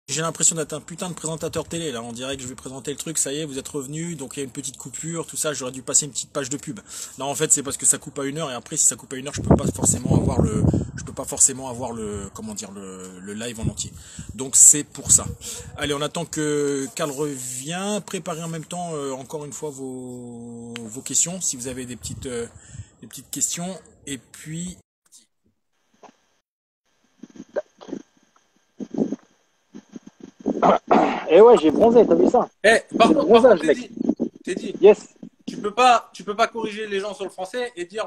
J'ai l'impression d'être un putain de présentateur télé là. On dirait que je vais présenter le truc. Ça y est, vous êtes revenu. Donc il y a une petite coupure, tout ça. J'aurais dû passer une petite page de pub. Non, en fait, c'est parce que ça coupe à 1 heure et après, si ça coupe à 1 heure, je peux pas forcément avoir comment dire, le live en entier. Donc c'est pour ça. Allez, on attend que Karl revienne. Préparez en même temps, encore une fois vos questions, si vous avez des petites questions. Et puis, Et ouais, j'ai bronzé, t'as vu ça? Eh, C'est le par contre, bronzage, mec. t'es dit, Yes. tu peux pas corriger les gens sur le français et dire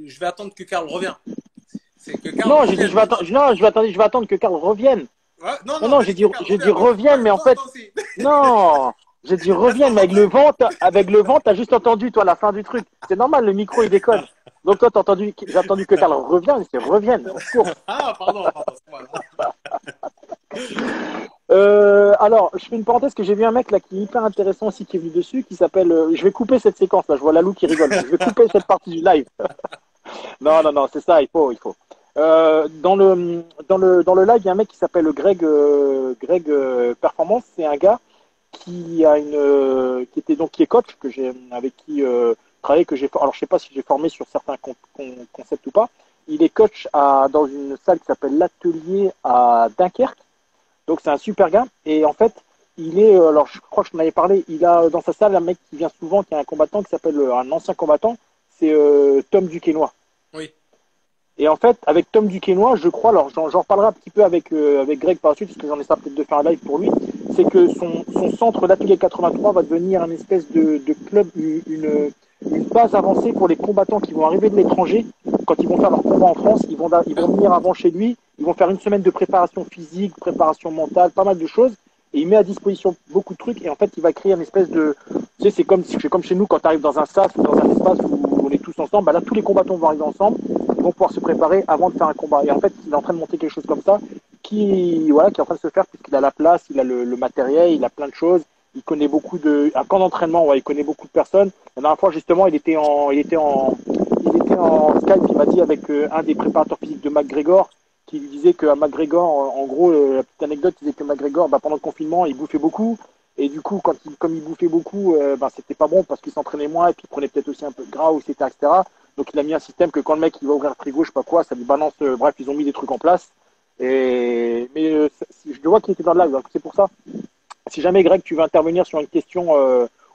je vais attendre que Karl revienne. C'est que Karl Non, j'ai dit, revienne. je vais attendre que Karl revienne. Ouais, non, Non, non, non, t'as dit que Karl j'ai dit revienne. Donc, revienne, mais en attends, fait, attends aussi. non. J'ai dit Laisse-moi revienne, mais rentrer. avec le vent, t'as juste entendu, toi, la fin du truc. C'est normal, le micro, il déconne. Donc toi, j'ai entendu que Karl revienne, c'est revienne, of course. Ah, pardon, c'est moi. Alors, je fais une parenthèse que j'ai vu un mec là qui est hyper intéressant aussi qui est venu dessus, qui s'appelle. Je vais couper cette séquence là. Je vois Lalou qui rigole. Je vais couper cette partie du live. Non, non, non, c'est ça. Il faut. Dans le live, il y a un mec qui s'appelle Greg Performance. C'est un gars qui a qui était donc qui est coach que j'ai avec qui travaillé que j'ai. Alors, je sais pas si j'ai formé sur certains concepts ou pas. Il est coach dans une salle qui s'appelle l'Atelier à Dunkerque. Donc c'est un super gars. Et en fait, alors je crois que je t'en avais parlé, il a dans sa salle un mec qui vient souvent, qui est un combattant, qui s'appelle un ancien combattant, c'est Tom Duquesnoy. Oui. Et en fait, avec Tom Duquesnoy, je crois, alors j'en reparlerai un petit peu avec Greg par la suite, parce que j'en ai ça peut-être de faire un live pour lui, c'est que son centre d'atelier 83 va devenir un espèce de club, une base avancée pour les combattants qui vont arriver de l'étranger. Quand ils vont faire leur combat en France, ils vont venir avant chez lui, ils vont faire une semaine de préparation physique, préparation mentale, pas mal de choses. Et il met à disposition beaucoup de trucs. Et en fait, il va créer une espèce de. Tu sais, c'est comme chez nous quand tu arrives dans un sas ou dans un espace où on est tous ensemble. Bah là, tous les combattants vont arriver ensemble, vont pouvoir se préparer avant de faire un combat. Et en fait, il est en train de monter quelque chose comme ça voilà, qui est en train de se faire puisqu'il a la place, il a le matériel, il a plein de choses. Il connaît un camp d'entraînement, ouais, il connaît beaucoup de personnes. La dernière fois, justement, il était en Skype, il m'a dit avec un des préparateurs physiques de McGregor, qui lui disait qu'à McGregor, en gros, la petite anecdote, il disait que McGregor, bah, pendant le confinement, il bouffait beaucoup. Et du coup, comme il bouffait beaucoup, bah, c'était pas bon parce qu'il s'entraînait moins et puis il prenait peut-être aussi un peu de gras, etc. Donc il a mis un système que quand le mec il va ouvrir le frigo, je sais pas quoi, ça lui balance. Bref, ils ont mis des trucs en place. Mais je vois qu'il était dans le live, donc c'est pour ça. Si jamais Greg, tu veux intervenir sur une question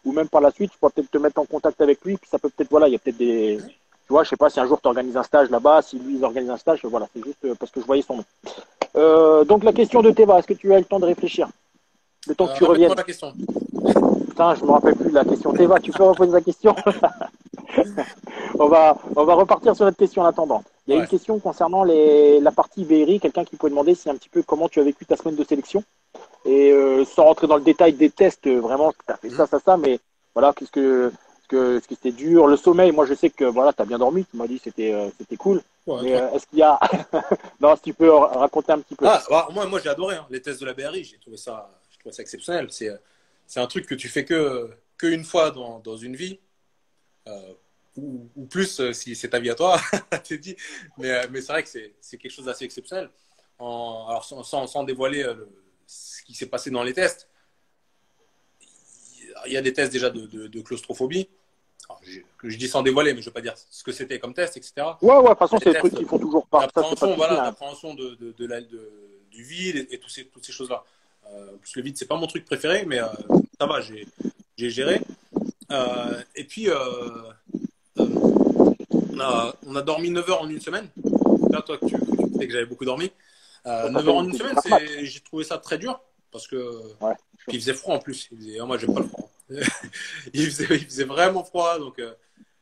ou même par la suite, je pourrais peut-être te mettre en contact avec lui. Puis ça peut peut-être, voilà, il y a peut-être des. Tu vois, je sais pas si un jour tu organises un stage là-bas, si lui ils organisent un stage, voilà, c'est juste parce que je voyais son nom. Donc la question de Théva, est-ce que tu as eu le temps de réfléchir? Le temps que tu Répète-moi reviennes. la question. Putain, je me rappelle plus de la question. Théva, tu peux reposer la question? On va repartir sur notre question en attendant. Il y a une Ouais. question concernant la partie BRI, quelqu'un qui peut demander c'est un petit peu comment tu as vécu ta semaine de sélection. Et sans rentrer dans le détail des tests, vraiment, tu as fait Mhm. ça, mais voilà, ce que c'était dur. Le sommeil, moi je sais que voilà, tu as bien dormi, tu m'as dit c'était cool. Ouais, Mais toi. est-ce qu'il y a. Non, si tu peux raconter un petit peu. Ah, bah, moi j'ai adoré hein, les tests de la BRI, j'ai trouvé ça exceptionnel. C'est un truc que tu fais que une fois dans une vie. Ou plus si c'est ta vie à toi, t'es dit. Mais c'est vrai que c'est quelque chose d'assez exceptionnel. Alors sans dévoiler ce qui s'est passé dans les tests, il y a des tests déjà de claustrophobie. Alors, je dis sans dévoiler, mais je ne veux pas dire ce que c'était comme test, etc. Ouais, de toute Il façon, y a c'est des des trucs tests qui font toujours pas. Ça, c'est pas de d'appréhension, souci. voilà, Hein. d'appréhension du vide et toutes ces choses-là. Plus le vide, c'est pas mon truc préféré, mais ça va, j'ai géré. Et puis, on a dormi 9 heures en une semaine. Là, toi, tu sais que j'avais beaucoup dormi. Ça 9 fait heures en une c'est du semaine, crap mat. j'ai trouvé ça très dur parce que Ouais. puis il faisait froid en plus. Moi, j'aime pas le froid. Il faisait vraiment froid, donc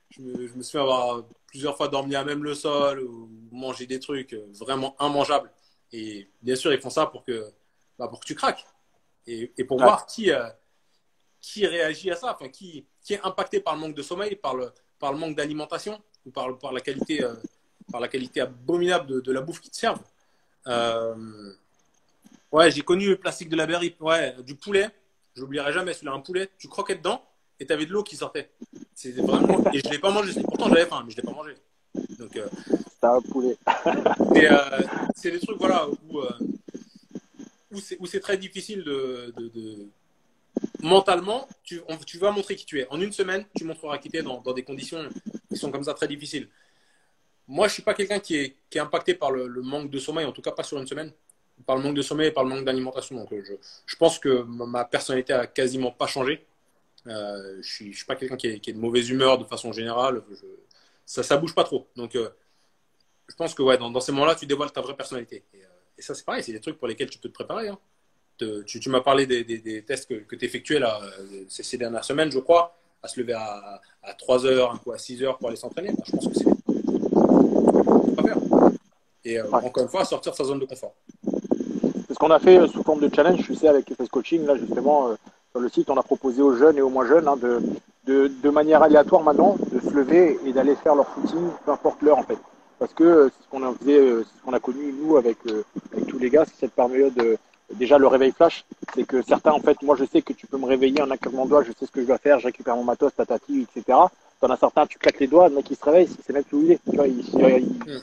je me suis avoir plusieurs fois dormi à même le sol ou manger des trucs vraiment immangeables. Et bien sûr, ils font ça pour que tu craques et pour Ouais. voir qui réagit à ça, enfin, qui est impacté par le manque de sommeil, par le manque d'alimentation ou par la qualité abominable de la bouffe qui te servent. Euh, ouais, j'ai connu le plastique de la berry, ouais, du poulet. Je l'oublierai jamais, celui-là, un poulet, tu croquais dedans et tu avais de l'eau qui sortait. C'était vraiment. Et je ne l'ai pas mangé. Pourtant, j'avais faim, mais je ne l'ai pas mangé. Donc, C'est un poulet. c'est des trucs voilà, où où c'est très difficile mentalement, tu vas montrer qui tu es. En une semaine, tu montreras qui tu es dans des conditions qui sont comme ça très difficiles. Moi, je ne suis pas quelqu'un qui est impacté par le manque de sommeil, en tout cas pas sur une semaine, par le manque de sommeil et par le manque d'alimentation. Donc, je pense que ma personnalité a quasiment pas changé. Je suis pas quelqu'un qui est de mauvaise humeur de façon générale. Ça bouge pas trop. Donc, je pense que ouais, dans ces moments-là, tu dévoiles ta vraie personnalité. Et ça, c'est pareil, c'est des trucs pour lesquels tu peux te préparer. Hein. Tu m'as parlé des tests que tu effectuais là, ces dernières semaines, je crois, à se lever à 3 heures, un coup à 6 heures pour aller s'entraîner. Je pense que c'est pas faire. Et encore une fois, sortir de sa zone de confort. C'est ce qu'on a fait sous forme de challenge, tu sais, avec FS Coaching, là, justement, sur le site, on a proposé aux jeunes et aux moins jeunes hein, de manière aléatoire maintenant, de se lever et d'aller faire leur footing, peu importe l'heure, en fait. Parce que c'est ce qu'on a connu, nous, avec tous les gars, c'est cette période, déjà le réveil flash, c'est que certains, en fait, moi, je sais que tu peux me réveiller en un claquement de doigts, je sais ce que je dois faire, je récupère mon matos, tatati, etc. T'en as certains, tu claques les doigts, le mec, il se réveille, il sait même plus où il est. Tu vois, il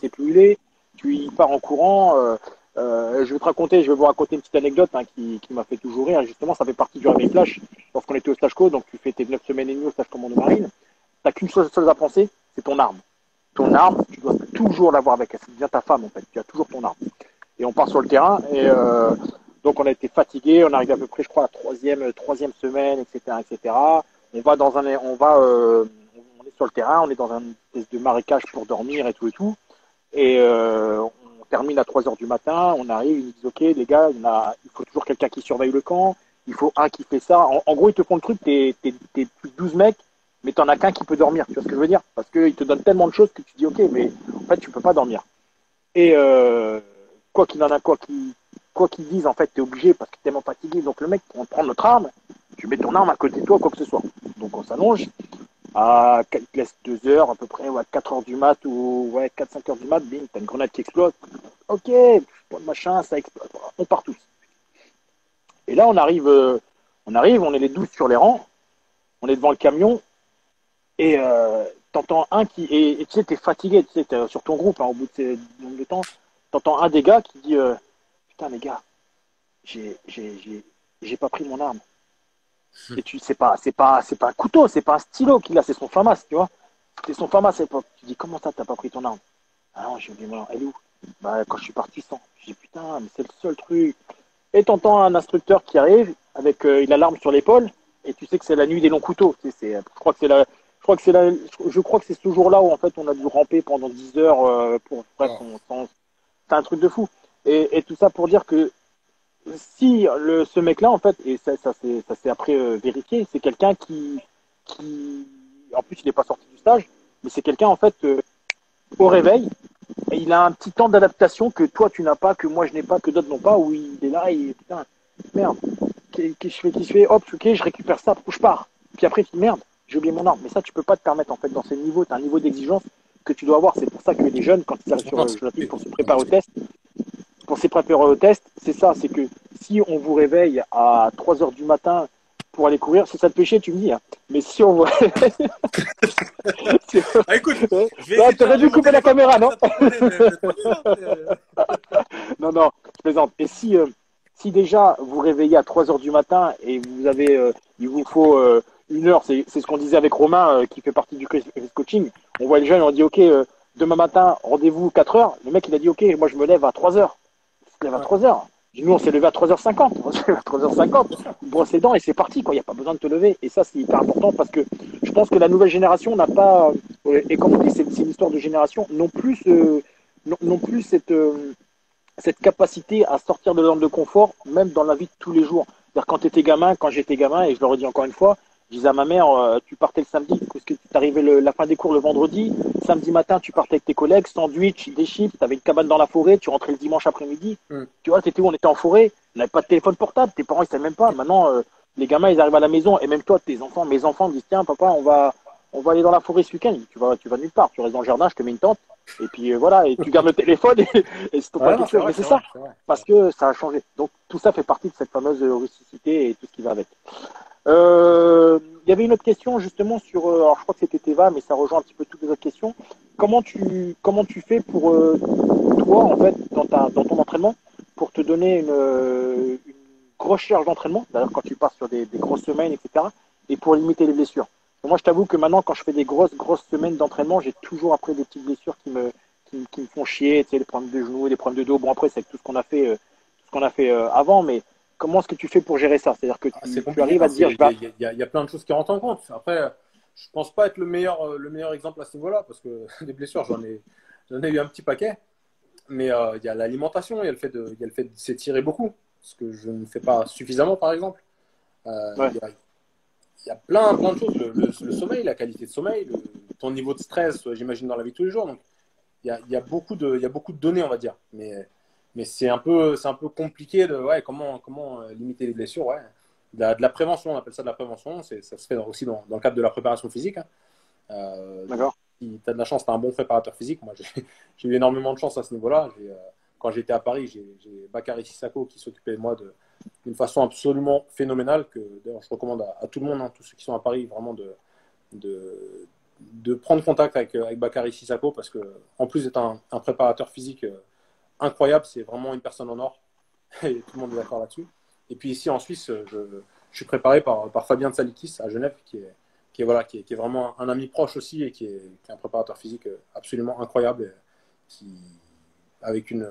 sait plus où il est, il part en courant, je vais vous raconter une petite anecdote hein, qui m'a fait toujours rire. Justement, ça fait partie du réveil flash. Lorsqu'on était au stage co, donc tu fais tes 9 semaines et demie au stage commando marine, t'as qu'une chose à penser, c'est ton arme. Ton arme, tu dois toujours l'avoir avec elle. C'est bien ta femme en fait. Tu as toujours ton arme. Et on part sur le terrain et donc on a été fatigué. On arrive à peu près, je crois, à la troisième semaine, etc., etc. On est sur le terrain, on est dans un espèce de marécage pour dormir et tout et tout. Et on termine à 3 heures du matin, on arrive, ils nous disent ok les gars, il faut toujours quelqu'un qui surveille le camp, il faut un qui fait ça. En gros, ils te font le truc, t'es plus de 12 mecs, mais t'en as qu'un qui peut dormir, tu vois ce que je veux dire? Parce qu'ils te donnent tellement de choses que tu dis ok, mais en fait tu peux pas dormir. Et quoi qu'ils disent, en fait, t'es obligé parce que t'es tellement fatigué. Donc le mec, on prend notre arme, tu mets ton arme à côté de toi, quoi que ce soit. Donc on s'allonge. Il te laisse 2 heures à peu près, ouais, 4 heures du mat ou ouais, 4-5 heures du mat, bing, t'as une grenade qui explose. Ok, machin, ça explose. On part tous. Et là, on arrive, on est les 12 sur les rangs, on est devant le camion, et t'entends un qui. Et tu sais, t'es fatigué, tu sais, t'es sur ton groupe, hein, au bout de nombre de temps, t'entends un des gars qui dit putain, les gars, j'ai pas pris mon arme. Et c'est pas un couteau, c'est pas un stylo qu'il a, c'est son FAMAS, tu vois. C'est son FAMAS à l'époque. Tu dis, comment ça, t'as pas pris ton arme? Ah non, j'ai oublié mon arme. Elle est où? Bah, quand je suis parti sans. Je dis, putain, mais c'est le seul truc. Et t'entends un instructeur qui arrive, avec, il a l'arme sur l'épaule, et tu sais que c'est la nuit des longs couteaux. Je crois que c'est ce jour-là où, en fait, on a dû ramper pendant 10 heures, bref, c'est un truc de fou. Et tout ça pour dire que, si ce mec-là, en fait, et ça s'est après vérifié, c'est quelqu'un qui, en plus, il n'est pas sorti du stage, mais c'est quelqu'un, en fait, au réveil, et il a un petit temps d'adaptation que toi, tu n'as pas, que moi, je n'ai pas, que d'autres n'ont pas, où il est là, et putain, merde, qu'est-ce que je fais, hop, ok, je récupère ça, je pars. Puis après, tu dis, merde, j'ai oublié mon arme. Mais ça, tu peux pas te permettre, en fait, dans ces niveaux, tu as un niveau d'exigence que tu dois avoir. C'est pour ça que les jeunes, quand ils arrivent sur le pied pour se préparer au test, c'est ça, c'est que si on vous réveille à 3 heures du matin pour aller courir, c'est ça le péché, tu me dis. Hein. Mais si on vous ah, écoute, t'aurais dû couper la caméra, non? Non, je plaisante. Et si déjà vous réveillez à 3 heures du matin et vous avez, il vous faut 1 heure, c'est ce qu'on disait avec Romain qui fait partie du coaching. On voit les jeunes, on dit ok, demain matin, rendez-vous 4 heures. Le mec il a dit ok, moi je me lève à 3 heures. Il se lève à 3 heures. Nous, on s'est levé à 3h50. On s'est levé à 3h50, brosse les dents et c'est parti, quoi. Il n'y a pas besoin de te lever. Et ça, c'est hyper important parce que je pense que la nouvelle génération n'a pas, et comme on dit, c'est une histoire de génération, non plus cette capacité à sortir de la zone de confort, même dans la vie de tous les jours. C'est-à-dire quand tu étais gamin, quand j'étais gamin, et je le redis encore une fois, je disais à ma mère, tu partais le samedi, parce que tu arrivais la fin des cours le vendredi, samedi matin, tu partais avec tes collègues, sandwich, des chips, tu avais une cabane dans la forêt, tu rentrais le dimanche après-midi. Tu vois, t'étais où? On était en forêt, on n'avait pas de téléphone portable, tes parents, ils savaient même pas. Maintenant, les gamins, ils arrivent à la maison, et même toi, mes enfants disent, tiens, papa, on va aller dans la forêt ce week-end. Tu vas nulle part, tu restes dans le jardin, je te mets une tente, et puis voilà, et tu gardes le téléphone, et c'est pas quelque chose. Mais c'est ça, parce que ça a changé. Donc, tout ça fait partie de cette fameuse rusticité et tout ce qui va avec. Il y avait une autre question justement sur, alors je crois que c'était Teva, mais ça rejoint un petit peu toutes les autres questions. Comment tu fais pour toi en fait dans ton entraînement pour te donner une grosse charge d'entraînement, d'ailleurs quand tu pars sur des grosses semaines, etc., et pour limiter les blessures. Et moi, je t'avoue que maintenant, quand je fais des grosses semaines d'entraînement, j'ai toujours après des petites blessures qui me font chier, tu sais, des problèmes de genoux, des problèmes de dos. Bon, après, c'est tout ce qu'on a fait, avant, mais comment est-ce que tu fais pour gérer ça? C'est-à-dire que C'est tu compliqué. arrives à te dire, Il y a plein de choses qui rentrent en compte. Après, je pense pas être le meilleur exemple à ce niveau-là, parce que des blessures, j'en ai eu un petit paquet. Mais il y a l'alimentation, il y a le fait de s'étirer beaucoup, ce que je ne fais pas suffisamment, par exemple. ouais, Il y a plein de choses. Le sommeil, la qualité de sommeil, ton niveau de stress, j'imagine, dans la vie de tous les jours. Donc, il y a beaucoup de données, on va dire. Mais c'est un peu compliqué de comment limiter les blessures. Ouais. De la prévention, on appelle ça de la prévention. Ça se fait aussi dans le cadre de la préparation physique. Hein. d'accord, Si tu as de la chance, tu as un bon préparateur physique. Moi, j'ai eu énormément de chance à ce niveau-là. Quand j'étais à Paris, j'ai Bakary Sissako qui s'occupait de moi d'une façon absolument phénoménale, que d'ailleurs je recommande à tout le monde, hein, tous ceux qui sont à Paris, vraiment de prendre contact avec Bakary Sissako, parce que en plus d'être un préparateur physique incroyable, c'est vraiment une personne en or, et tout le monde est d'accord là-dessus. Et puis ici en Suisse, je suis préparé par Fabien Tsalikis à Genève, qui est vraiment un ami proche aussi, et qui est un préparateur physique absolument incroyable, et avec une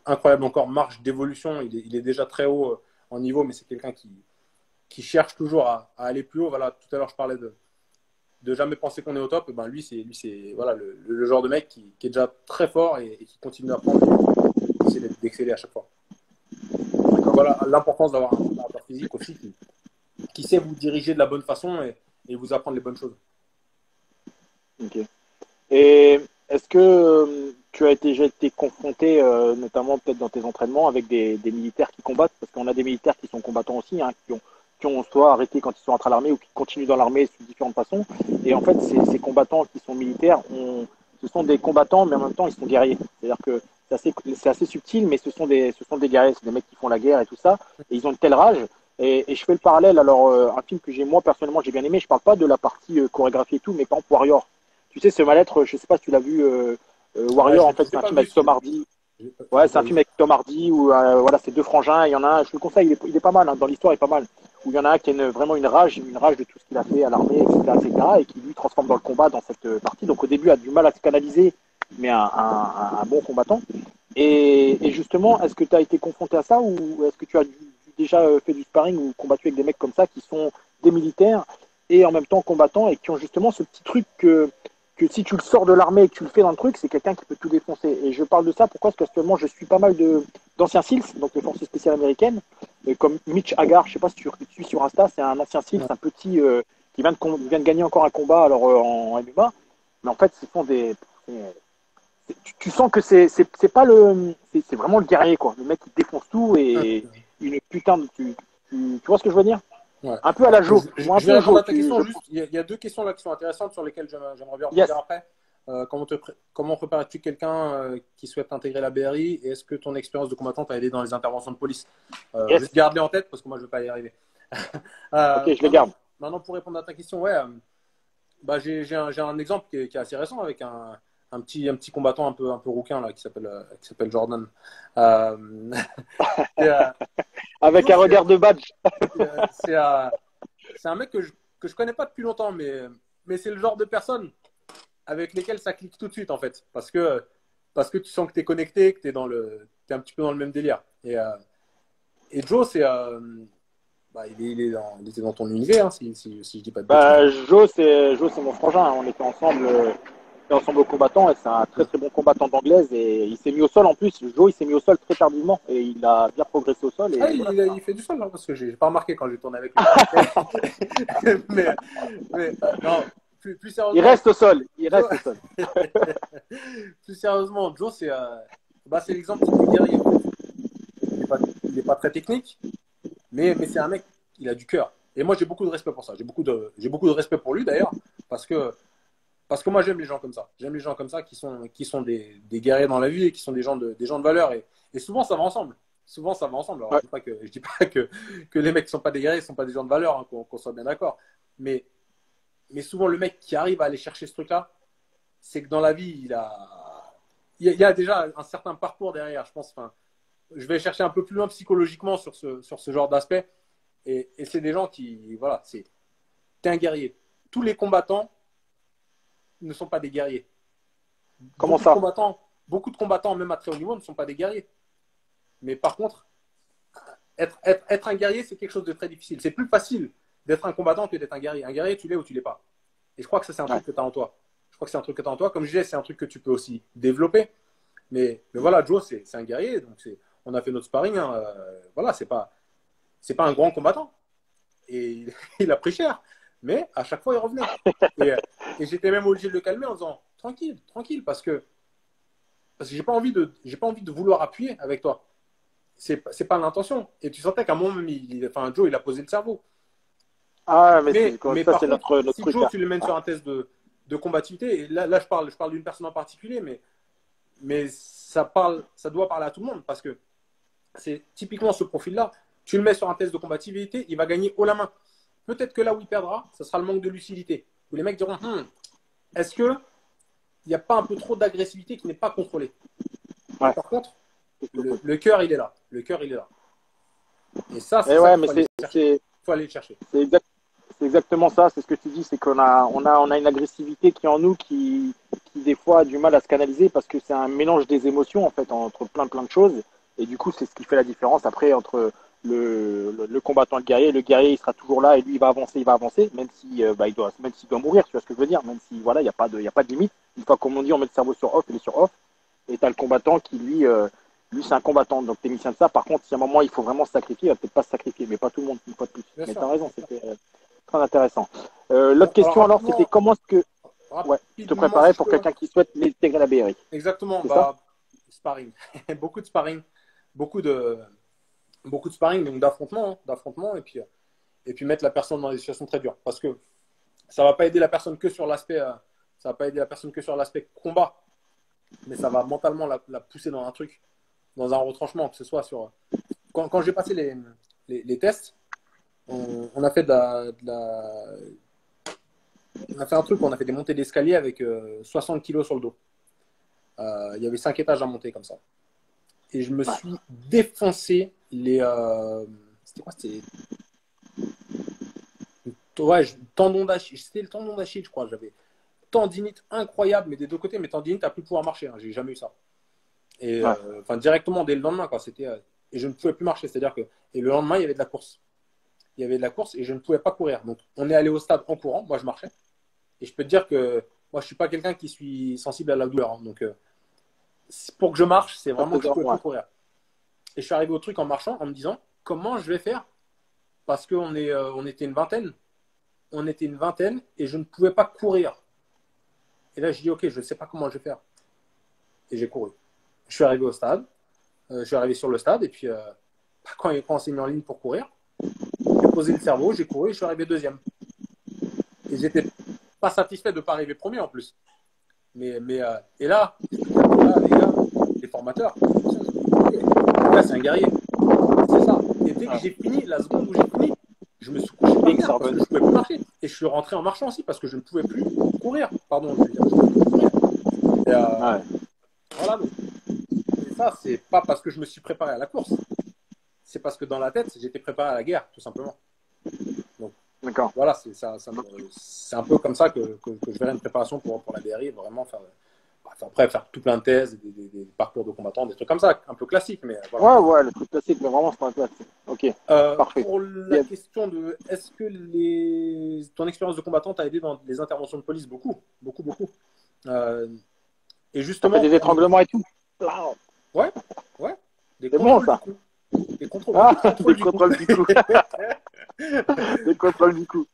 incroyable encore marge d'évolution. Il est déjà très haut en niveau, mais c'est quelqu'un qui cherche toujours à aller plus haut. Voilà, tout à l'heure, je parlais de jamais penser qu'on est au top. Et ben, lui, c'est voilà, le genre de mec qui est déjà très fort, et qui continue d'apprendre, et essaie d'exceller à chaque fois. Donc, voilà l'importance d'avoir un préparateur physique aussi qui sait vous diriger de la bonne façon, et vous apprendre les bonnes choses. ok. Et est-ce que tu as déjà été confronté, notamment peut-être dans tes entraînements, avec des militaires qui combattent? Parce qu'on a des militaires qui sont combattants aussi, hein, qui ont soit arrêté quand ils sont entrés à l'armée, ou qui continuent dans l'armée sous différentes façons. Et en fait, ces combattants qui sont militaires, ce sont des combattants, mais en même temps, ils sont guerriers. C'est-à-dire que c'est assez subtil, mais ce sont des guerriers, c'est des mecs qui font la guerre et tout ça. Et ils ont une telle rage. Et je fais le parallèle. Alors, un film que moi personnellement j'ai bien aimé, je parle pas de la partie chorégraphie et tout, mais par exemple Warrior. Tu sais, ce mal-être, je sais pas si tu l'as vu, Warrior, en fait, c'est un film avec Tom Hardy. Ouais, c'est un film avec Tom Hardy où voilà, c'est deux frangins. Il y en a un, je te le conseille, il est pas mal, hein, dans l'histoire, il est pas mal. Où il y en a un qui a vraiment une rage de tout ce qu'il a fait à l'armée, etc., etc., et qui lui transforme dans le combat dans cette partie. Donc au début, il a du mal à se canaliser, mais un bon combattant. Et justement, est-ce que tu as été confronté à ça, ou est-ce que tu as déjà fait du sparring ou combattu avec des mecs comme ça qui sont des militaires et en même temps combattants, et qui ont justement ce petit truc que si tu le sors de l'armée et que tu le fais dans le truc, c'est quelqu'un qui peut tout défoncer. Et je parle de ça pourquoi? Parce qu'actuellement, je suis pas mal d'anciens SEALs, donc les forces spéciales américaines, comme Mitch Hagar, je sais pas si tu le suis sur Insta, c'est un ancien SEAL, c'est un petit qui vient de gagner encore un combat alors en MMA, mais en fait, ce sont tu sens que c'est pas c'est vraiment le guerrier, quoi. Le mec qui défonce tout, et une putain de tu vois ce que je veux dire? Ouais. Un peu à la Jo. Je vais répondre à ta question. Juste, il y a deux questions là qui sont intéressantes, sur lesquelles j'aimerais bien rebondir après. Comment prépares-tu quelqu'un qui souhaite intégrer la BRI, et est-ce que ton expérience de combattant t'a aidé dans les interventions de police? Juste garde-les en tête, parce que moi je ne vais pas y arriver. Ok, je les garde. Maintenant, pour répondre à ta question, ouais, j'ai un exemple qui est assez récent, avec un petit combattant un peu rouquin là, qui s'appelle Jordan. Avec un regard de badge. C'est un mec que je connais pas depuis longtemps, mais c'est le genre de personne avec lesquelles ça clique tout de suite, en fait, parce que tu sens que tu es connecté, que tu es un petit peu dans le même délire. Et Joe, il était dans ton univers, hein, si je dis pas de bêtises. Joe, c'est mon frangin. On était ensemble au combattant, et c'est un très très bon combattant d'anglaise, et il s'est mis au sol en plus. Joe, il s'est mis au sol très tardivement, et il a bien progressé au sol. Et il fait du sol, hein, parce que j'ai pas remarqué quand j'ai tourné avec lui. mais non, plus sérieusement. Il reste au sol. Au sol. Plus sérieusement, Joe, c'est l'exemple du guerrier. Il est pas très technique, mais c'est un mec, il a du cœur. Et moi, j'ai beaucoup de respect pour ça. J'ai beaucoup de respect pour lui, d'ailleurs, parce que moi, j'aime les gens comme ça. J'aime les gens comme ça qui sont des guerriers dans la vie, et qui sont des gens de valeur. Et souvent, ça va ensemble. Alors, ouais. Je dis pas que les mecs qui sont pas des guerriers ne sont pas des gens de valeur, hein, qu'on soit bien d'accord. Mais souvent, le mec qui arrive à aller chercher ce truc-là, c'est que dans la vie, il y a déjà un certain parcours derrière, je pense. Enfin, je vais chercher un peu plus loin psychologiquement sur ce genre d'aspect. Et c'est des gens qui, voilà, t'es un guerrier. Tous les combattants ne sont pas des guerriers. Comment ça? Beaucoup de combattants, même à très haut niveau, ne sont pas des guerriers. Mais par contre, être un guerrier, c'est quelque chose de très difficile. C'est plus facile d'être un combattant que d'être un guerrier. Un guerrier, tu l'es ou tu l'es pas. Et je crois que ça, c'est un truc que tu as en toi. Je crois que c'est un truc que tu as en toi. Comme je disais, c'est un truc que tu peux aussi développer. Mais voilà, Joe, c'est un guerrier. Donc on a fait notre sparring. Hein, voilà, c'est pas un grand combattant. Et il a pris cher. Mais à chaque fois, il revenait. Et j'étais même obligé de le calmer en disant tranquille, tranquille, parce que j'ai pas envie de vouloir appuyer avec toi. C'est pas l'intention. Et tu sentais qu'à un moment, Joe, il a posé le cerveau. Ah, mais par c'est contre, notre si truc. Joe, tu le mènes sur un test de combativité, et là je parle d'une personne en particulier, mais ça doit parler à tout le monde, parce que c'est typiquement ce profil-là. Tu le mets sur un test de combativité, il va gagner haut la main. Peut-être que là où il perdra, ce sera le manque de lucidité. Où les mecs diront, est-ce qu'il n'y a pas un peu trop d'agressivité qui n'est pas contrôlée? Ouais. Par contre, le cœur, il est là. Le cœur, il est là. Et ça, c'est ça qu'il faut aller le chercher. C'est exactement ça. C'est ce que tu dis, c'est qu'on a une agressivité qui est en nous qui des fois a du mal à se canaliser parce que c'est un mélange des émotions en fait entre plein de choses. Et du coup, c'est ce qui fait la différence après entre le combattant et le guerrier. Le guerrier, il sera toujours là et lui, il va avancer, même si même s'il doit mourir, tu vois ce que je veux dire, même si voilà, il y a pas de limite. Une fois, comme on dit, on met le cerveau sur off, il est sur off. Et t'as le combattant qui lui c'est un combattant, donc technicien de ça. Par contre, si à un moment il faut vraiment se sacrifier, il va peut-être pas se sacrifier, mais pas tout le monde une fois de plus. Bien mais sûr. t'as raison, c'était très intéressant. L'autre question alors, c'était comment est-ce que te préparer pour quelqu'un qui souhaite intégrer la BRI? Exactement, sparring. Beaucoup de sparring, beaucoup de sparring, donc d'affrontement, et puis mettre la personne dans des situations très dures. Parce que ça va pas aider la personne que sur l'aspect combat, mais ça va mentalement la pousser dans un truc, dans un retranchement, que ce soit sur. Quand j'ai passé les tests, on a fait on a fait un truc, on a fait des montées d'escalier avec 60 kilos sur le dos. Il y avait 5 étages à monter comme ça. Et je me suis défoncé c'était quoi? C'était tendon d'Achille. C'était le tendon d'Achille, je crois. J'avais tendinite incroyable, mais des deux côtés, mes tendinites, à plus pouvoir marcher. Hein. J'ai jamais eu ça. Et directement dès le lendemain, quoi. Et je ne pouvais plus marcher. C'est-à-dire que et le lendemain, il y avait de la course. Il y avait de la course et je ne pouvais pas courir. Donc, on est allé au stade en courant. Moi, je marchais. Et je peux te dire que moi, je suis pas quelqu'un qui suis sensible à la douleur. Hein. Donc, pour que je marche, c'est vraiment que je ne pouvais plus courir. Et je suis arrivé au truc en marchant, en me disant comment je vais faire, parce qu'on était une vingtaine. On était une vingtaine et je ne pouvais pas courir. Et là, je dis ok, je ne sais pas comment je vais faire. Et j'ai couru. Je suis arrivé au stade. Je suis arrivé sur le stade et puis quand on s'est mis en ligne pour courir, j'ai posé le cerveau, j'ai couru et je suis arrivé deuxième. Et j'étais pas satisfait de ne pas arriver premier en plus. Et là, les gars, les formateurs, là, c'est un guerrier. C'est ça. Et dès que j'ai fini, la seconde où j'ai fini, je me suis couché par terre parce que je ne pouvais plus marcher. Et je suis rentré en marchant aussi parce que je ne pouvais plus courir. Pardon, je veux dire, je ne pouvais plus courir. Voilà. Donc. Et ça, c'est pas parce que je me suis préparé à la course. C'est parce que dans la tête, j'étais préparé à la guerre, tout simplement. Donc, voilà, c'est un peu comme ça que je verrai une préparation pour la BRI, vraiment faire tout plein de thèses, des parcours de combattants, des trucs comme ça, un peu classiques. Mais voilà. Ouais, le truc classique, mais vraiment, c'est un classique. Ok, parfait. Pour la question de est-ce que ton expérience de combattant t'a aidé dans les interventions de police? Beaucoup. Et justement. Des étranglements et tout. Ouais. C'est bon, ça. Des contrôles. Des contrôles du coup. Des contrôles du coup.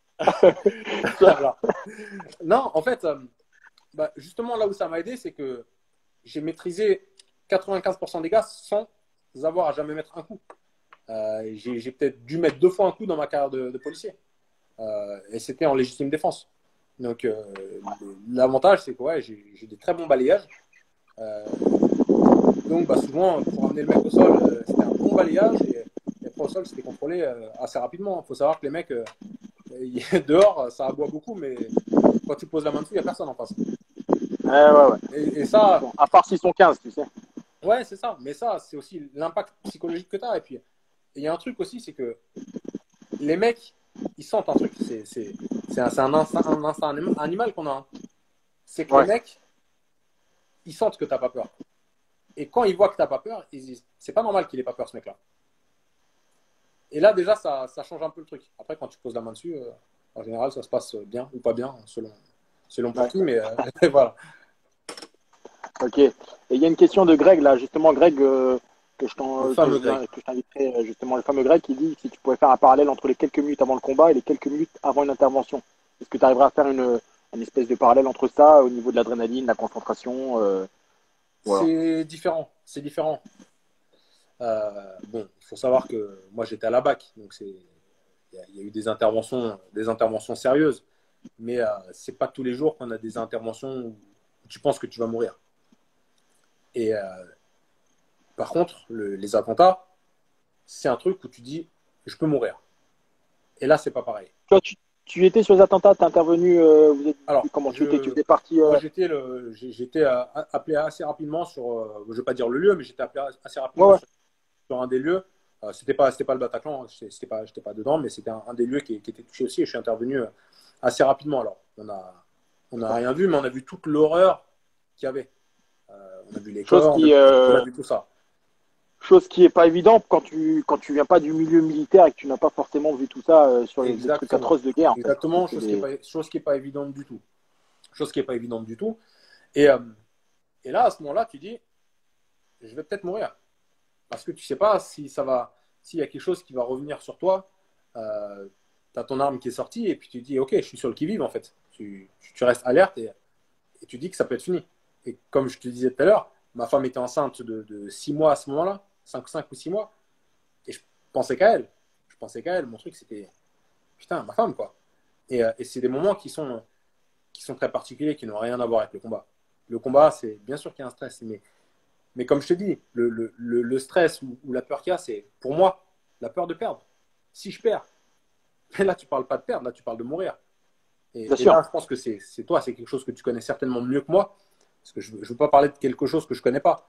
Non, en fait, justement, là où ça m'a aidé, c'est que j'ai maîtrisé 95% des gars sans avoir à jamais mettre un coup. J'ai peut-être dû mettre 2 fois un coup dans ma carrière de policier. Et c'était en légitime défense. Donc, l'avantage, c'est que j'ai des très bons balayages. Donc, souvent, pour amener le mec au sol, c'était un bon balayage. Et après, au sol, c'était contrôlé assez rapidement. Il faut savoir que les mecs, dehors, ça aboie beaucoup, mais quand tu poses la main dessus, il n'y a personne en face. Ouais. Et ça. À part s'ils sont 15, tu sais. Ouais, c'est ça. Mais ça, c'est aussi l'impact psychologique que tu as. Et puis, il y a un truc aussi, c'est que les mecs, ils sentent un truc. Un instinct animal qu'on a, hein. C'est que les Ouais. mecs, ils sentent que tu n'as pas peur. Et quand ils voient que tu n'as pas peur, ils disent, c'est pas normal qu'il ait pas peur, ce mec-là. Et là, déjà, ça change un peu le truc. Après, quand tu poses la main dessus, en général, ça se passe bien ou pas bien, selon pour Ouais. qui. Mais voilà. Ok. Et il y a une question de Greg, là, justement, Greg, Le fameux Greg. que je t'inviterai, justement, le fameux Greg qui dit si tu pouvais faire un parallèle entre les quelques minutes avant le combat et les quelques minutes avant une intervention. Est-ce que tu arriveras à faire une espèce de parallèle entre ça au niveau de l'adrénaline, la concentration voilà. C'est différent. C'est différent. Bon, il faut savoir que moi, j'étais à la BAC. Donc, il y a eu des interventions sérieuses. Mais c'est pas tous les jours qu'on a des interventions où tu penses que tu vas mourir. Et par contre, les attentats, c'est un truc où tu dis, je peux mourir. Et là, c'est pas pareil. Toi, tu étais sur les attentats, tu es intervenu, Alors, comment tu étais parti moi, j'étais appelé assez rapidement sur, je vais pas dire le lieu, mais j'étais appelé assez ouais, rapidement ouais. sur un des lieux. C'était pas le Bataclan, hein, j'étais pas dedans, mais c'était un des lieux qui était touché aussi. Et je suis intervenu assez rapidement. Alors, on a rien vu, mais on a vu toute l'horreur qu'il y avait. On a vu les Chose corps, qui, on a vu tout ça. chose qui est pas évidente quand tu viens pas du milieu militaire et que tu n'as pas forcément vu tout ça sur les trucs Exactement. atroces de guerre, en fait. Exactement, C'est des- chose qui est pas évidente du tout. Chose qui est pas évidente du tout. Et, euh, et là, à ce moment-là, tu dis, je vais peut-être mourir. Parce que tu sais pas si ça va, s'il y a quelque chose qui va revenir sur toi. Tu as ton arme qui est sortie et puis tu dis, ok, je suis sur le qui-vive en fait. Tu restes alerte et tu dis que ça peut être fini. Et comme je te disais tout à l'heure, ma femme était enceinte de 6 mois à ce moment-là, 5 ou 6 mois, et je pensais qu'à elle. Je pensais qu'à elle. Mon truc, c'était, putain, ma femme, quoi. Et c'est des moments qui sont très particuliers, qui n'ont rien à voir avec le combat. Le combat, c'est bien sûr qu'il y a un stress, mais comme je te dis, le stress ou la peur qu'il y a, c'est pour moi la peur de perdre. Si je perds, mais là, tu parles pas de perdre, là, tu parles de mourir. Bien Et sûr. là, je pense que c'est toi, c'est quelque chose que tu connais certainement mieux que moi, parce que je ne veux pas parler de quelque chose que je ne connais pas.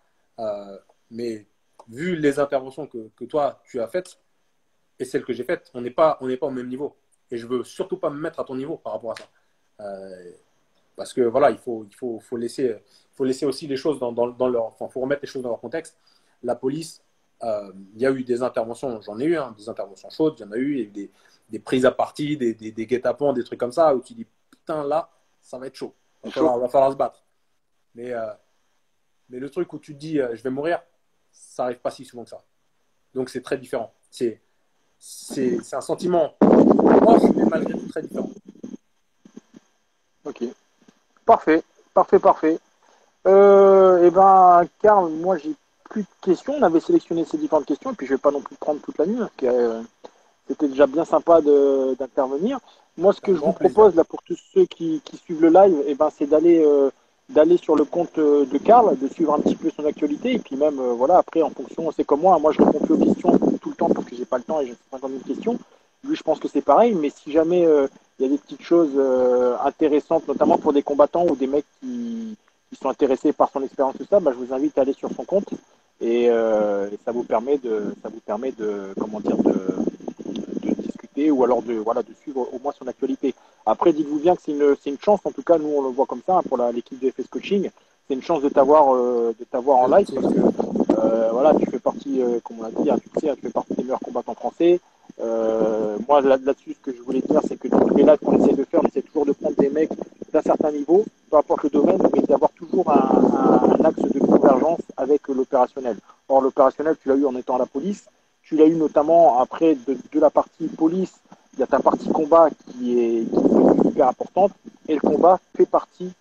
Mais vu les interventions que toi, tu as faites et celles que j'ai faites, on n'est pas au même niveau. Et je veux surtout pas me mettre à ton niveau par rapport à ça. Parce que voilà, faut laisser aussi les choses dans leur, enfin, faut remettre les choses dans leur contexte. La police, il y a eu des interventions, j'en ai eu, hein, des interventions chaudes, il y en a eu, il y a eu des prises à partie, des guet-apens, des trucs comme ça, où tu dis, putain, là, ça va être chaud. C'est chaud. Va falloir se battre. Mais, euh, mais le truc où tu te dis, je vais mourir, ça n'arrive pas si souvent que ça. Donc c'est très différent. C'est un sentiment proche, mais malgré tout très différent. Ok. Parfait. Parfait, parfait. Eh ben, Karl, moi, j'ai plus de questions. On avait sélectionné ces différentes questions, et puis je vais pas non plus prendre toute la nuit, parce que c'était déjà bien sympa d'intervenir. Moi, ce C'est un que je vous grand plaisir. propose là pour tous ceux qui suivent le live, eh ben, c'est d'aller sur le compte de Karl, de suivre un petit peu son actualité, et puis même voilà, après en fonction, c'est comme moi je réponds plus aux questions tout le temps parce que j'ai pas le temps et j'ai 50 000 questions. Lui, je pense que c'est pareil, mais si jamais il y a des petites choses intéressantes, notamment pour des combattants ou des mecs qui sont intéressés par son expérience tout ça, bah, je vous invite à aller sur son compte et ça vous permet de comment dire de discuter ou alors de voilà de suivre au moins son actualité. Après, dites-vous bien que c'est une chance, en tout cas nous on le voit comme ça hein, pour l'équipe de FS Coaching, c'est une chance de t'avoir en live parce que voilà tu fais partie comme on l'a dit, hein, tu sais, tu fais partie des meilleurs combattants français. Moi là-dessus ce que je voulais dire c'est que tous les lives qu'on essaie de faire, on essaie toujours de prendre des mecs d'un certain niveau, peu importe le domaine, mais d'avoir toujours un axe de convergence avec l'opérationnel. Or l'opérationnel tu l'as eu en étant à la police. Tu l'as eu notamment après de la partie police, il y a ta partie combat qui est hyper importante. Et le combat fait partie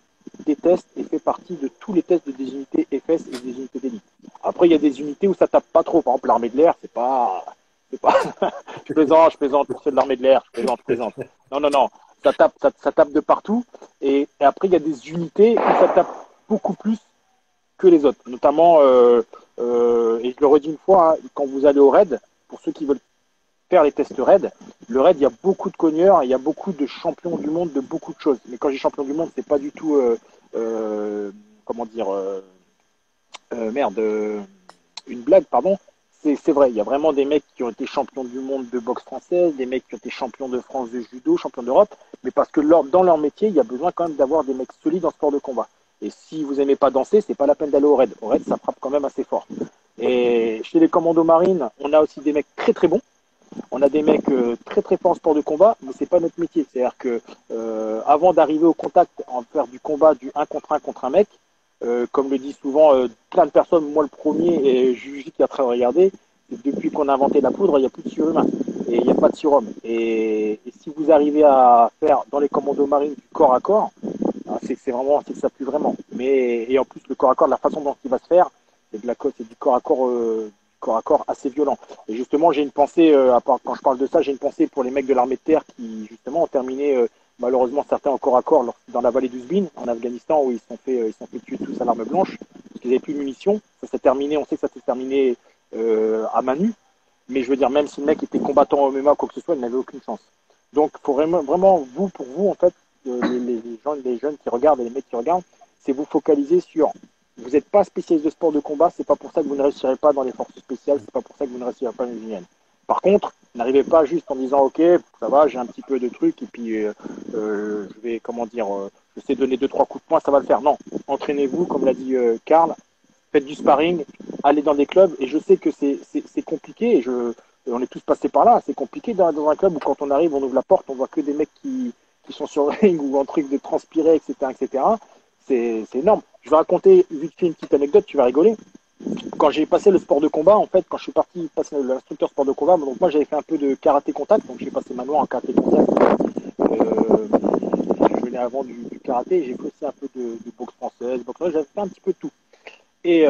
des tests et fait partie de tous les tests des unités FS et des unités d'élite. Après, il y a des unités où ça tape pas trop. Par exemple, l'armée de l'air, c'est pas, je plaisante pour ceux de l'armée de l'air, je plaisante. Non, non, non. Ça tape de partout. Et après, il y a des unités où ça tape beaucoup plus que les autres. Notamment, et je le redis une fois, hein, quand vous allez au raid, pour ceux qui veulent faire les tests raid, le raid, il y a beaucoup de cogneurs, il y a beaucoup de champions du monde de beaucoup de choses. Mais quand je dis champion du monde, c'est pas du tout, comment dire, une blague, pardon. C'est vrai, il y a vraiment des mecs qui ont été champions du monde de boxe française, des mecs qui ont été champions de France de judo, champions d'Europe, mais parce que dans leur métier, il y a besoin quand même d'avoir des mecs solides en sport de combat. Et si vous aimez pas danser, c'est pas la peine d'aller au raid. Au raid, ça frappe quand même assez fort. Et chez les commandos marines, on a aussi des mecs très très bons. On a des mecs très très forts en sport de combat, mais c'est pas notre métier. C'est-à-dire que avant d'arriver au contact, en faire du combat du 1 contre un mec, comme le dit souvent plein de personnes, moi le premier, et Juju qui a très regardé, depuis qu'on a inventé la poudre, il n'y a plus de surhumain et il n'y a pas de surhomme. Et si vous arrivez à faire dans les commandos marines du corps à corps, c'est que ça pue vraiment. Et en plus le corps à corps, la façon dont il va se faire, c'est du corps à corps assez violent. Et justement, j'ai une pensée, quand je parle de ça, j'ai une pensée pour les mecs de l'armée de terre qui justement ont terminé malheureusement certains en corps à corps dans la vallée d'Uzbin, en Afghanistan, où ils se sont fait tuer tous à l'arme blanche, parce qu'ils n'avaient plus de munitions. Ça s'est terminé, on sait que ça s'est terminé à main nue, mais je veux dire, même si le mec était combattant au MMA ou quoi que ce soit, il n'avait aucune chance. Donc, il faut vraiment, pour vous, en fait, les jeunes qui regardent et les mecs qui regardent, c'est vous focaliser sur, vous n'êtes pas spécialiste de sport de combat, c'est pas pour ça que vous ne réussirez pas dans les forces spéciales, c'est pas pour ça que vous ne réussirez pas dans les unions. Par contre, n'arrivez pas juste en disant ok, ça va, j'ai un petit peu de trucs et puis je vais je sais donner 2-3 coups de poing, ça va le faire. Non, entraînez-vous, comme l'a dit Karl, faites du sparring, allez dans des clubs et je sais que c'est compliqué et on est tous passés par là. C'est compliqué dans un club où quand on arrive, on ouvre la porte, on voit que des mecs qui sont sur le ring ou en truc de transpirer, etc. C'est énorme. Je vais raconter vite fait une petite anecdote, tu vas rigoler. Quand j'ai passé le sport de combat, en fait, quand je suis parti passer l'instructeur sport de combat, donc moi j'avais fait un peu de karaté contact, donc j'ai passé ma loi en karaté contact. Je venais avant du karaté, j'ai fait aussi un peu de boxe française, j'avais fait un petit peu de tout. Et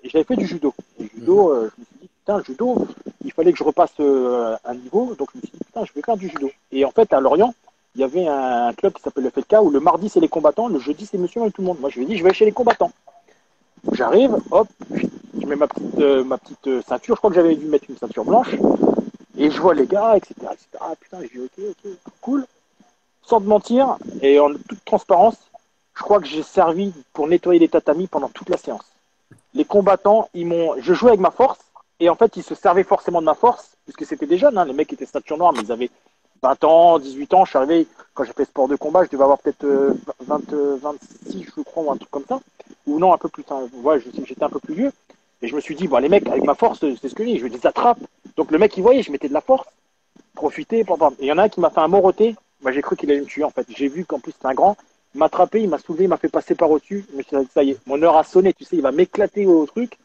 j'avais fait du judo. Et le judo, je me suis dit, putain, le judo, il fallait que je repasse un niveau, donc je me suis dit, putain, je vais faire du judo. Et en fait, à Lorient, il y avait un club qui s'appelle le FLK où le mardi c'est les combattants, le jeudi c'est monsieur et tout le monde. Moi je lui ai dit, je vais chez les combattants. J'arrive, hop, je mets ma petite ceinture, je crois que j'avais dû mettre une ceinture blanche, et je vois les gars, etc. Putain, j'ai dit ok, cool. Sans te mentir, et en toute transparence, je crois que j'ai servi pour nettoyer les tatamis pendant toute la séance. Les combattants, je jouais avec ma force, et en fait, ils se servaient forcément de ma force, puisque c'était des jeunes, hein, les mecs étaient ceinture noire, mais ils avaient 20 ans, 18 ans, je suis arrivé, quand j'ai fait sport de combat, je devais avoir peut-être 26, je crois, ou un truc comme ça. Ou non, un peu plus, ouais, j'étais un peu plus vieux. Et je me suis dit, bon, les mecs, avec ma force, c'est ce que je dis, je les attrape. Donc le mec, il voyait, je mettais de la force, profiter, et il y en a un qui m'a fait un moroté, bah, j'ai cru qu'il allait me tuer, en fait. J'ai vu qu'en plus, c'était un grand, il m'a attrapé, il m'a soulevé, il m'a fait passer par au-dessus. Je me suis dit, ça y est, mon heure a sonné, tu sais, il va m'éclater au truc.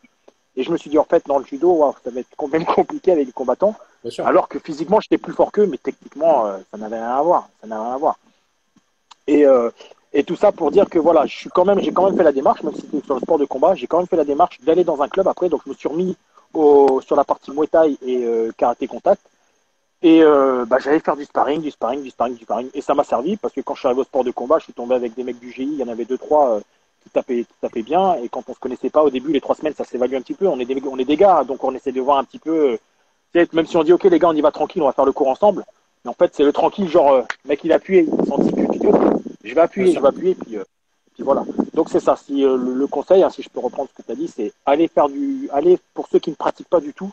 Et je me suis dit, en fait, dans le judo, wow, ça va être quand même compliqué avec les combattants. Alors que physiquement, j'étais plus fort qu'eux, mais techniquement, ça n'avait rien à voir. Ça n'avait rien à voir. Et tout ça pour dire que voilà, j'ai quand même fait la démarche, même si c'était sur le sport de combat, j'ai quand même fait la démarche d'aller dans un club après. Donc, je me suis remis sur la partie Muay Thai et karaté contact. Et j'allais faire du sparring. Et ça m'a servi parce que quand je suis arrivé au sport de combat, je suis tombé avec des mecs du GI. Il y en avait 2-3 qui tapaient bien. Et quand on se connaissait pas au début, les 3 semaines, ça s'évalue un petit peu. On est des gars, donc on essaie de voir un petit peu. Même si on dit ok les gars, on y va tranquille, on va faire le cours ensemble. Mais en fait, c'est le tranquille, genre mec il a appuyé, il s'en dit je vais appuyer, puis voilà. Donc c'est ça. Si le conseil, hein, si je peux reprendre ce que tu as dit, c'est aller pour ceux qui ne pratiquent pas du tout.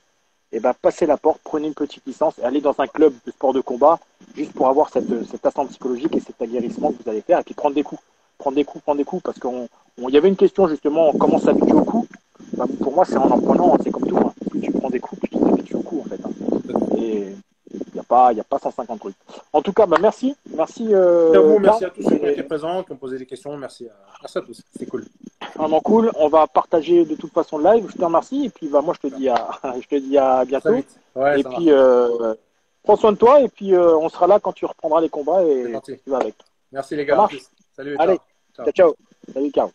Et passez la porte, prenez une petite licence et allez dans un club de sport de combat juste pour avoir cet instant psychologique et cet aguerrissement que vous allez faire et puis prendre des coups, parce qu'il y avait une question justement, comment s'habituer au coup. Pour moi, c'est en prenant, c'est comme tout, hein. Plus tu prends des coups, plus tu t'habitues au coup en fait. Hein. Et il n'y a pas 150 trucs. En tout cas, merci. Merci à tous ceux qui ont été présents, qui ont posé des questions. Merci à tous. C'est cool. Vraiment cool. On va partager de toute façon le live. Je te remercie. Et puis, moi, je te dis à bientôt. Ouais, et puis, prends soin de toi. Et puis, on sera là quand tu reprendras les combats et tu vas avec. Merci les gars. Salut. Ciao. Salut, ciao.